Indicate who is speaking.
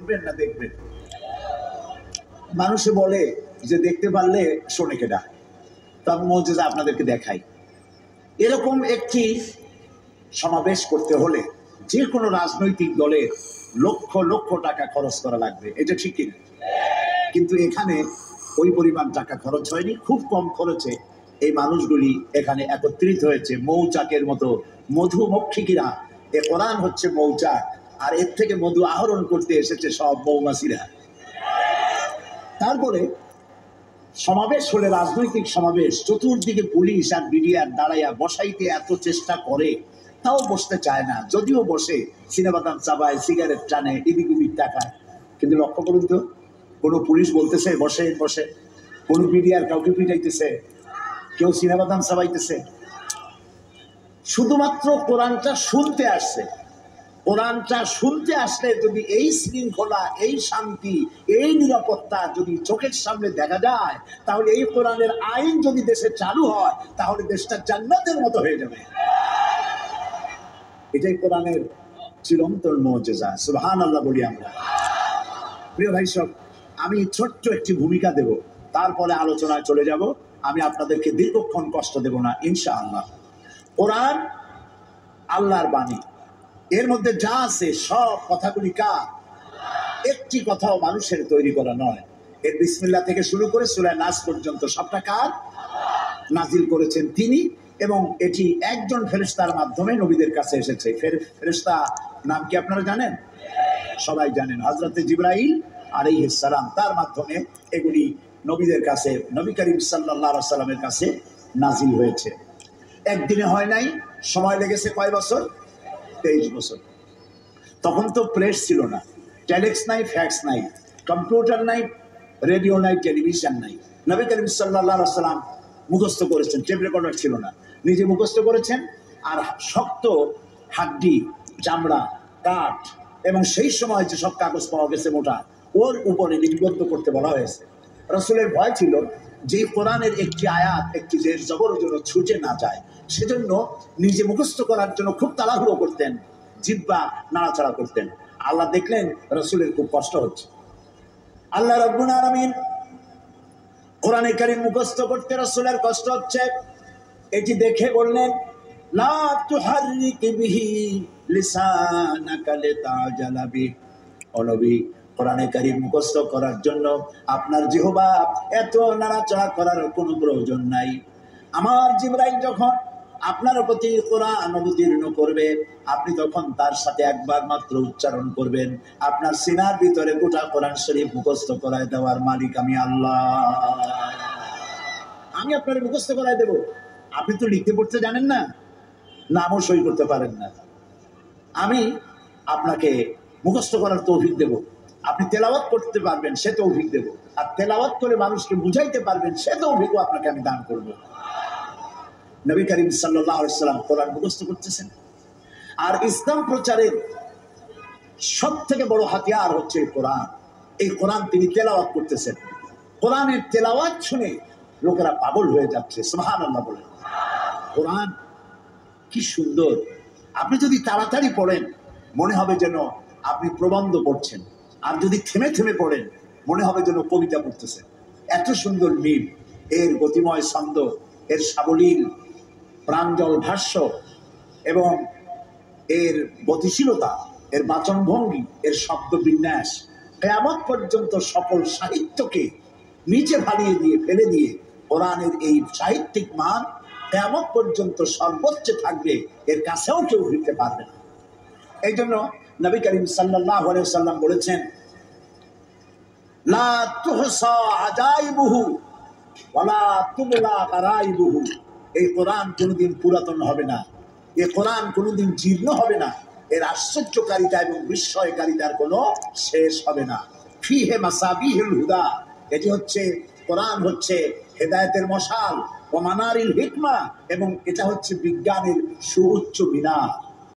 Speaker 1: শুনবেন না দেখবেন? মানুষে বলে যে দেখতে পারলে শোনে কেডা, তখন মুজিজা আপনাদেরকে দেখাই। এরকম একটি সমাবেশ করতে হলে যে কোনো রাজনৈতিক দলের লক্ষ লক্ষ টাকা খরচ করা লাগবে, এটা ঠিক কিনা? কিন্তু এখানে ওই পরিমাণ টাকা খরচ হয়নি, খুব কম খরচে এই মানুষগুলি এখানে একত্রিত হয়েছে। মৌচাকের মতো মধুমক্ষিকীরা, এ কোরআন হচ্ছে মৌচাক, আর এর থেকে মধু আহরণ করতে এসেছে সব মৌমাছিরা। তারপরে সমাবেশ হলে, রাজনৈতিক সমাবেশ, চতুর্দিকে পুলিশ আর বিডিআর দাঁড়াইয়া বসাইতে এত চেষ্টা করে, তাও বসতে চায় না। যদিও বসে, সিনেমাদাম চাবায়, সিগারেট টানে, এদিক ওদিক টাকায়। কিন্তু লক্ষ্য করুন তো, কোনো পুলিশ বলতেছে বসে বসে, কোনো বিডিআর কাউকে পিটাইতেছে, কেউ সিনেমাদাম চাবাইতেছে। শুধুমাত্র কোরআনটা শুনতে আসছে। কোরআনটা শুনতে আসলে যদি এই শৃঙ্খলা, এই শান্তি, এই নিরাপত্তা যদি চোখের সামনে দেখা যায়, তাহলে এই কোরআনের আইন যদি দেশে চালু হয়, তাহলে দেশটা জান্নাতের মতো হয়ে যাবে। এটাই কোরআনের চিরন্তন মুজিজা। সুবহানাল্লাহ বলি আমরা। প্রিয় ভাই সব, আমি ছোট্ট একটি ভূমিকা দেব, তারপরে আলোচনায় চলে যাব। আমি আপনাদেরকে দীর্ঘক্ষণ কষ্ট দেব না ইনশাআল্লাহ। কোরআন আল্লাহর বাণী, এর মধ্যে যা আছে সব কথাগুলি কার? একটি কথাও মানুষের তৈরি করা নয়। এর বিসমিল্লাহ থেকে শুরু করে সূরা নাস পর্যন্ত সবটা কার? নাজিল করেছেন তিনি, এবং এটি একজন ফেরেশতার মাধ্যমে নবীদের কাছে এসেছে। ফেরেশতা নাম কি আপনারা জানেন? সবাই জানেন, হযরতে জিবরাইল আলাইহিস সালাম, তার মাধ্যমে এগুলি নবীদের কাছে, নবী করিম সাল্লাল্লাহু আলাইহি সাল্লামের কাছে নাজিল হয়েছে। একদিনে হয় নাই, সময় লেগেছে কয় বছর? 23 বছর। তখন তো প্রেস ছিল না, টেলেক্স নাই, ফ্যাক্স নাই, কম্পিউটার নাই, রেডিও নাই, টেলিভিশন নাই। নবী করিম সাল্লাল্লাহু আলাইহি সাল্লাম মুখস্থ করেছেন, টেপ রেকর্ডার ছিল না, নিজে মুখস্থ করেছেন। আর শক্ত হাড্ডি, চামড়া, কাঠ এবং সেই সময় যে সব কাগজ পাওয়া গেছে মোটা, ওর উপরে লিপিবদ্ধ করতে বলা হয়েছে। রাসূলের ভয় ছিল যে কোরআনের একটি আয়াত, একটি জের জবর যেন ছুটে না যায়, সেজন্য নিজে মুখস্থ করার জন্য খুব তাড়াহুড়ো করতেন, জিহ্বা নাড়াচাড়া করতেন। আল্লাহ দেখলেন রাসূলের খুব কষ্ট হচ্ছে। আল্লাহ রাব্বুল আলামিন কোরআনে কারীম মুখস্থ করতে রাসূলের কষ্ট হচ্ছে, এটি দেখে বললেন, লা তুহাররিক বিহি লিসানাকা লিতাজালা বিহি। ও নবী, কোরআনে কারীম মুখস্থ করার জন্য আপনার জিহ্বা এত নাড়াচাড়া করার কোনো প্রয়োজন নাই। আমার জিবরাইল যখন আপনার প্রতি কোরআন অবতীর্ণ করবে, আপনি তখন তার সাথে একবার মাত্র উচ্চারণ করবেন। আপনার সিনার ভিতরে গোটা কোরআন শরীফ মুখস্থ করায় দেওয়ার মালিক আমি আল্লাহ। আমি আপনার মুখস্থ করায় দেব। আপনি তো লিখতে পড়তে জানেন না, নামও সই করতে পারেন না। আমি আপনাকে মুখস্থ করার তৌফিক দেব। আপনি তেলাওয়াত করতে পারবেন, সে তৌফিক দেব। আর তেলাওয়াত করে মানুষকে বুঝাইতে পারবেন, সে তৌফিকও আপনাকে আমি দান করব। নবী করিম সাল্লাল্লাহু আলাইহি সাল্লাম কোরআন মুখস্থ করতেছেন। আর ইসলাম প্রচারের সবথেকে বড় হাতিয়ার হচ্ছে কোরআন। এই কোরআন তিনি তেলাওয়াত করতেছেন। কোরআনের তেলাওয়াত শুনে লোকেরা পাগল হয়ে যাচ্ছে। সুবহানাল্লাহ বলেন। কোরআন কি সুন্দর! আপনি যদি তাড়াতাড়ি পড়েন, মনে হবে যেন আপনি প্রবন্ধ পড়ছেন। আর যদি থেমে থেমে পড়েন, মনে হবে যেন কবিতা পড়তেছেন। এত সুন্দর মিল, এর গতিময় ছন্দ, এর সাবলীল প্রাঞ্জল ভাষ্য এবং এর গতিশীলতা, এর বাচনভঙ্গি, এর শব্দ বিন্যাস, কিয়ামত পর্যন্ত সকল সাহিত্যকে নিচে ভালিয়ে দিয়ে, ফেলে দিয়ে কোরআনের এই সাহিত্যিক মান কিয়ামত পর্যন্ত সর্বোচ্চ থাকবে, এর কাছেও কেউ ভিড়তে পারবে না। এই জন্য নবী করিম সাল্লাল্লাহু আলাইহি সাল্লাম বলেছেন, লা তুহসা আজাইবুহু ওয়ালা তুবলা গারাইবুহু। এই কোরআন কোনোদিন পুরাতন হবে না, এই কোরআন কোনোদিন জীর্ণ হবে না, এর আশ্চর্যকারিতা এবং বিস্ময়কারিতার কোনো শেষ হবে না। ফিহে মাসাবিহুল হুদা, এটি হচ্ছে কোরআন, হচ্ছে হেদায়েতের মশাল, ও মানারিল হিকমা, এবং এটা হচ্ছে বিজ্ঞানের সুউচ্চ মিনার।